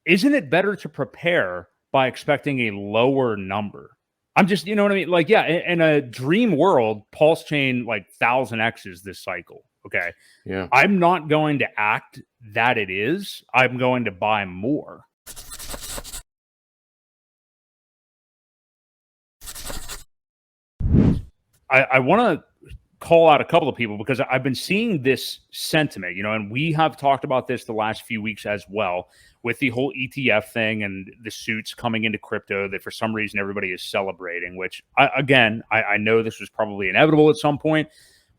isn't it better to prepare by expecting a lower number? I'm just, you know what I mean? Like, yeah, in a dream world, PulseChain like 1000X's this cycle. Okay. Yeah. I'm not going to act that it is. I'm going to buy more. I want to call out a couple of people because I've been seeing this sentiment, and we have talked about this the last few weeks as well with the whole ETF thing and the suits coming into crypto that for some reason everybody is celebrating, which I know this was probably inevitable at some point,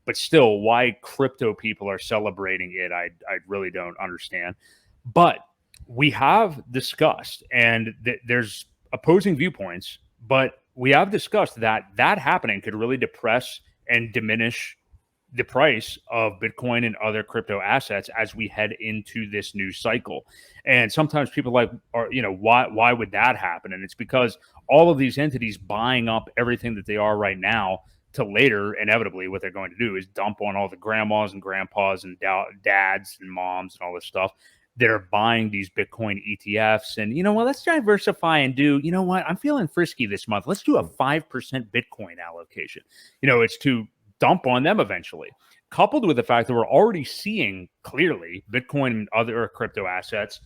but still why crypto people are celebrating it, I really don't understand. But we have discussed, and there's opposing viewpoints, but we have discussed that happening could really depress and diminish the price of Bitcoin and other crypto assets as we head into this new cycle. And sometimes people why would that happen? And it's because all of these entities buying up everything that they are right now to later, inevitably, what they're going to do is dump on all the grandmas and grandpas and dads and moms and all this stuff that are buying these Bitcoin ETFs. And, let's diversify and do, I'm feeling frisky this month. Let's do a 5% Bitcoin allocation. It's to dump on them eventually, coupled with the fact that we're already seeing clearly Bitcoin and other crypto assets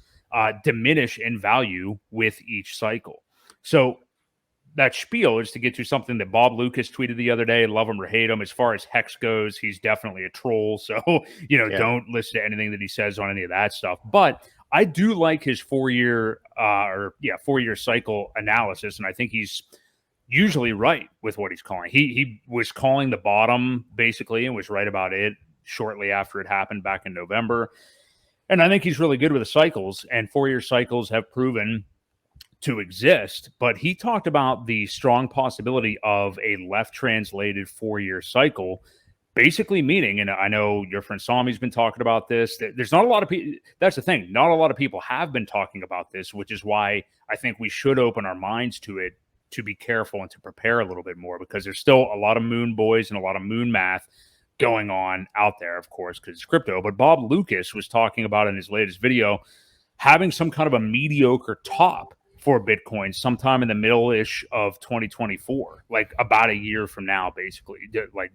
diminish in value with each cycle. So that spiel is to get to something that Bob Lucas tweeted the other day. Love him or hate him. As far as Hex goes, he's definitely a troll. So, don't listen to anything that he says on any of that stuff. But I do like his 4-year cycle analysis. And I think he's usually right with what he's calling. He was calling the bottom basically and was right about it shortly after it happened back in November. And I think he's really good with the cycles, and 4-year cycles have proven to exist, but he talked about the strong possibility of a left translated 4-year cycle, basically meaning, and I know your friend Sami's been talking about this, there's not a lot of people, that's the thing, not a lot of people have been talking about this, which is why I think we should open our minds to it, to be careful and to prepare a little bit more, because there's still a lot of moon boys and a lot of moon math going on out there, of course, because it's crypto. But Bob Lucas was talking about in his latest video having some kind of a mediocre top for Bitcoin sometime in the middle-ish of 2024, like about a year from now, basically, like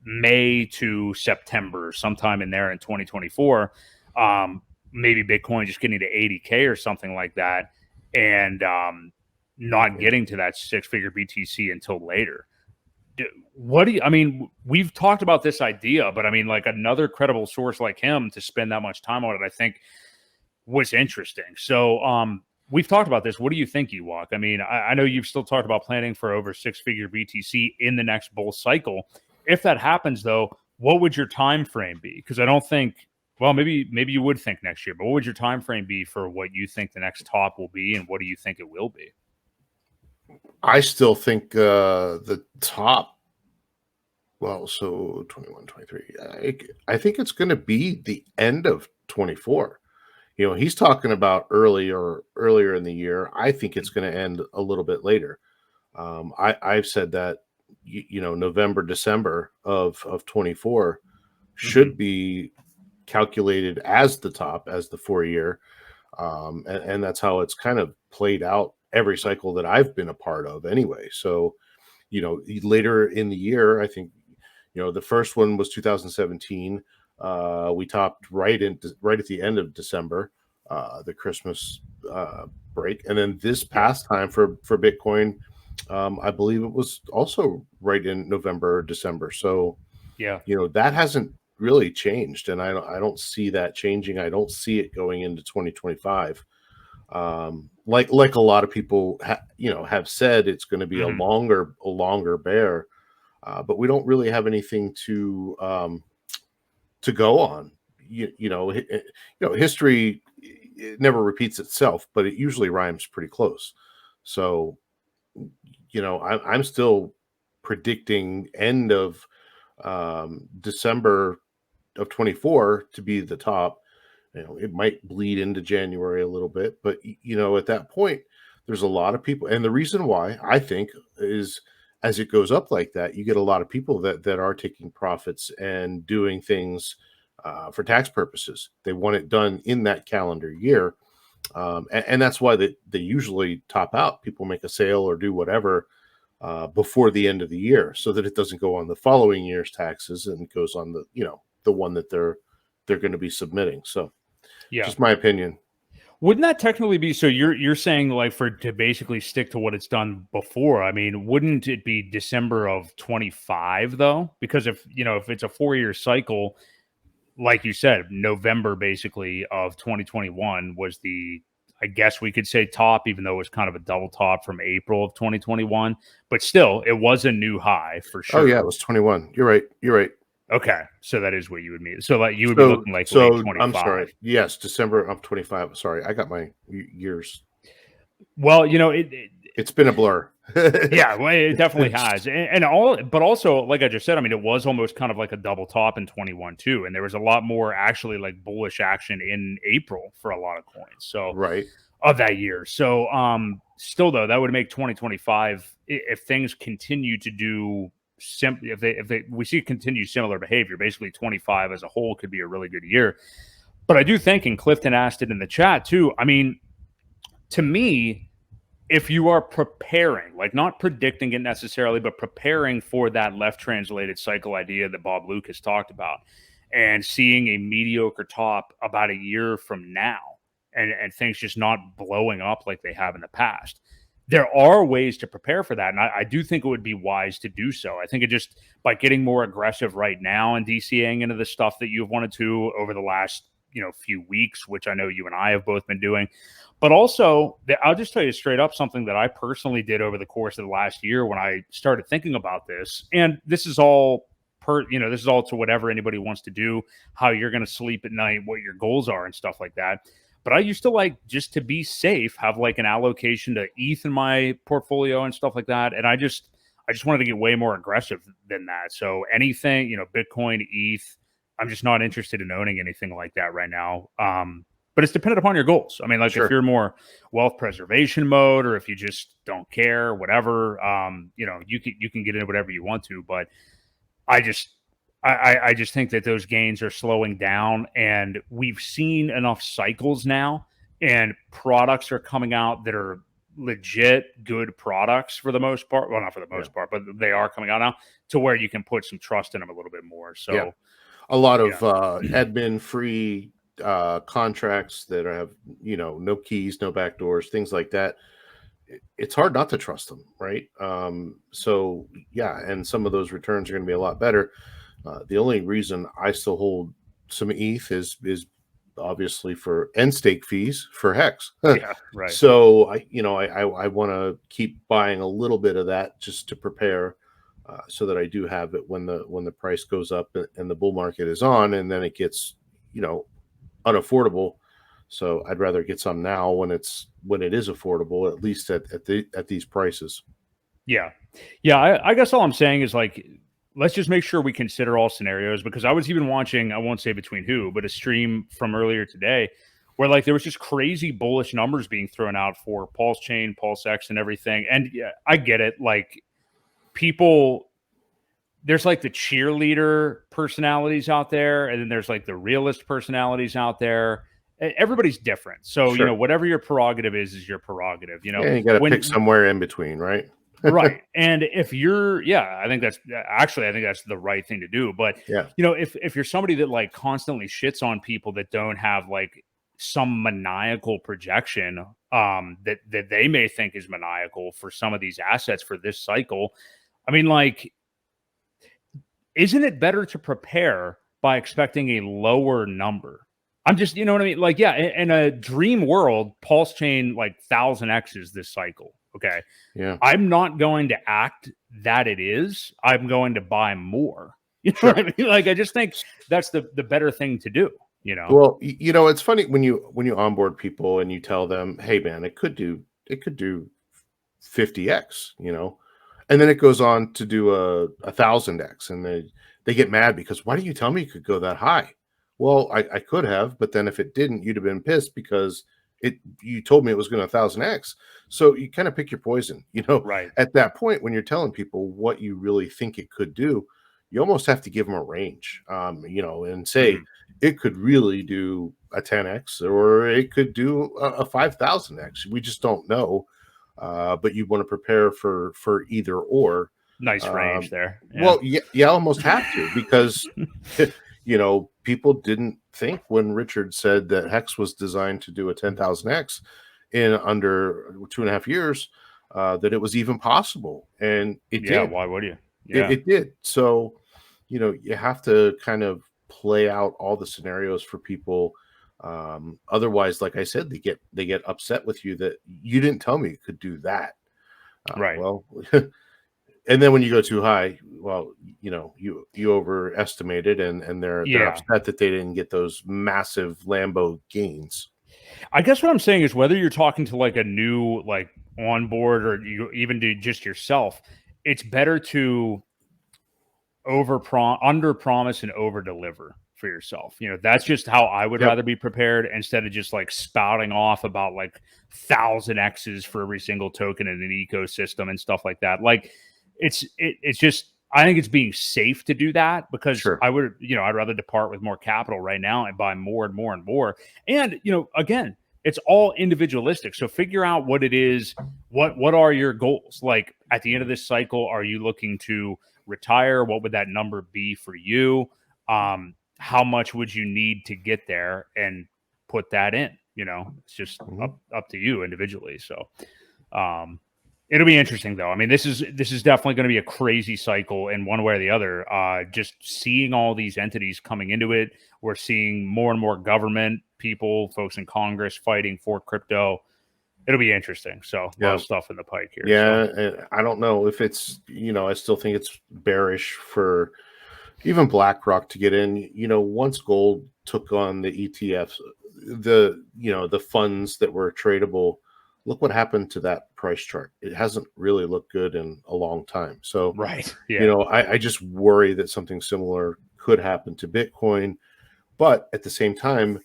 May to September, sometime in there in 2024. Maybe Bitcoin just getting to 80K or something like that, and not getting to that 6-figure BTC until later. We've talked about this idea, but like another credible source like him to spend that much time on it, I think was interesting. So we've talked about this. What do you think, Ewok? I know you've still talked about planning for over 6-figure BTC in the next bull cycle. If that happens, though, what would your time frame be? Because I don't think, well, maybe you would think next year, but what would your time frame be for what you think the next top will be, and what do you think it will be? I still think the top, well, so 21, 23, I think it's going to be the end of 24. He's talking about earlier in the year. I think it's going to end a little bit later. I've said that, November, December of 24 should be calculated as the top, as the 4-year. And that's how it's kind of played out every cycle that I've been a part of anyway. So, later in the year, I think, the first one was 2017. We topped right at the end of December, the Christmas break, and then this past time for Bitcoin, I believe it was also right in November or December. So yeah, that hasn't really changed, and I don't see that changing. I don't see it going into 2025. Like a lot of people have said, it's going to be a longer bear, but we don't really have anything to go on. History, it never repeats itself, but it usually rhymes pretty close. So, I'm still predicting end of December of 24 to be the top. It might bleed into January a little bit, but at that point, there's a lot of people, and the reason why I think is, as it goes up like that, you get a lot of people that are taking profits and doing things for tax purposes. They want it done in that calendar year. And that's why they usually top out. People make a sale or do whatever before the end of the year, so that it doesn't go on the following year's taxes and goes on the the one that they're going to be submitting. So, Yeah. just my opinion. Wouldn't that technically be so? You're saying like for to basically stick to what it's done before. I mean, wouldn't it be December of 25 though? Because if it's a 4-year cycle, like you said, November basically of 2021 was the, I guess we could say top, even though it was kind of a double top from April of 2021. But still, it was a new high for Oh yeah, sure. it was 21. You're right. You're right. Okay, so that is what you would mean. So like you would be looking like late I'm sorry. 25. Yes, December of 25. Sorry, I got my years. Well, It's been a blur. yeah, well, it definitely has, but also, like I just said, I mean, it was almost kind of like a double top in 21 too, and there was a lot more actually like bullish action in April for a lot of coins. So Right. of that year. So, still though, that would make 2025 if things continue to do if we see continued similar behavior, basically 25 as a whole could be a really good year. But I do think, and Clifton asked it in the chat too. I mean, to me, if you are preparing, like not predicting it necessarily, but preparing for that left translated cycle idea that Bob Lucas talked about, and seeing a mediocre top about a year from now, and things just not blowing up like they have in the past, there are ways to prepare for that. And I do think it would be wise to do so. I think it just by getting more aggressive right now and DCAing into the stuff that you've wanted to over the last few weeks, which I know you and I have both been doing. But also, I'll just tell you straight up something that I personally did over the course of the last year when I started thinking about this. And this is all this is all to whatever anybody wants to do, how you're going to sleep at night, what your goals are and stuff like that. But I used to like, just to be safe, have like an allocation to ETH in my portfolio and stuff like that. And I just wanted to get way more aggressive than that. So anything, Bitcoin, ETH, I'm just not interested in owning anything like that right now. But it's dependent upon your goals. I mean, like Sure. if you're more wealth preservation mode, or if you just don't care, whatever, you can get into whatever you want to. But I just think that those gains are slowing down, and we've seen enough cycles now, and products are coming out that are legit good products for the most part. Well, not for the most part, but they are coming out now to where you can put some trust in them a little bit more. So a lot of admin free contracts that have no keys, no backdoors, things like that. It's hard not to trust them, right? So yeah, and some of those returns are going to be a lot better. The only reason I still hold some ETH is obviously for end stake fees for Hex. yeah, right. So I want to keep buying a little bit of that just to prepare, so that I do have it when the price goes up and the bull market is on, and then it gets unaffordable. So I'd rather get some now when it is affordable, at least at these prices. Yeah. I guess all I'm saying is like, let's just make sure we consider all scenarios, because I was even watching, I won't say between who, but a stream from earlier today where like there was just crazy bullish numbers being thrown out for PulseChain, PulseX, and everything. And yeah, I get it. Like people, there's like the cheerleader personalities out there, and then there's like the realist personalities out there. Everybody's different. So, Sure. whatever your prerogative is your prerogative, Yeah, you got to pick somewhere in between, right? Right. And if you're, I think that's the right thing to do. But, yeah, if you're somebody that like constantly shits on people that don't have like some maniacal projection, that they may think is maniacal for some of these assets for this cycle, I mean, like, isn't it better to prepare by expecting a lower number? I'm just, you know what I mean? Like, yeah, in a dream world, PulseChain like 1000X's this cycle. Okay. Yeah. I'm not going to act that it is. I'm going to buy more. You know Sure. what I mean? Like, I just think that's the better thing to do, Well, it's funny when you onboard people and you tell them, hey man, it could do 50x, and then it goes on to do a 1000x, and they get mad because why didn't you tell me it could go that high? Well, I could have, but then if it didn't, you'd have been pissed because you told me it was going to 1000x. So you kind of pick your poison, right. At that point, when you're telling people what you really think it could do, you almost have to give them a range, and say it could really do a 10x, or it could do a 5,000x. We just don't know. But you want to prepare for either or. Nice range there. Well, you almost have to, because people didn't think when Richard said that Hex was designed to do a 10,000x in under 2.5 years, that it was even possible, and it did. Yeah, why would you? Yeah, It did. So, you have to kind of play out all the scenarios for people. Otherwise, like I said, they get upset with you that you didn't tell me you could do that. right. Well, and then when you go too high, well, you overestimated, and they're upset that they didn't get those massive Lambo gains. I guess what I'm saying is, whether you're talking to like a new like onboard, or you even do just yourself, it's better to under promise and over deliver for yourself. That's just how I would rather be prepared, instead of just like spouting off about like 1,000x's for every single token in an ecosystem and stuff like that. Like it's just, I think it's being safe to do that, because Sure. I would, I'd rather depart with more capital right now and buy more and more and more. And, again, it's all individualistic. So figure out what it is. What are your goals? Like at the end of this cycle, are you looking to retire? What would that number be for you? How much would you need to get there, and put that in? It's just up to you individually. So, it'll be interesting though. I mean, this is definitely going to be a crazy cycle in one way or the other. Just seeing all these entities coming into it. We're seeing more and more government people, folks in Congress fighting for crypto. It'll be interesting. So a lot of stuff in the pike here. Yeah. And I don't know if it's, I still think it's bearish for even BlackRock to get in. Once gold took on the ETFs, the funds that were tradable, look what happened to that price chart. It hasn't really looked good in a long time. So, right. Yeah. I just worry that something similar could happen to Bitcoin. But at the same time,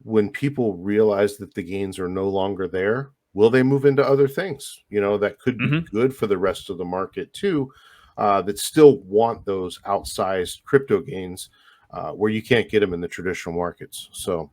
when people realize that the gains are no longer there, will they move into other things, that could be good for the rest of the market too, that still want those outsized crypto gains, where you can't get them in the traditional markets. So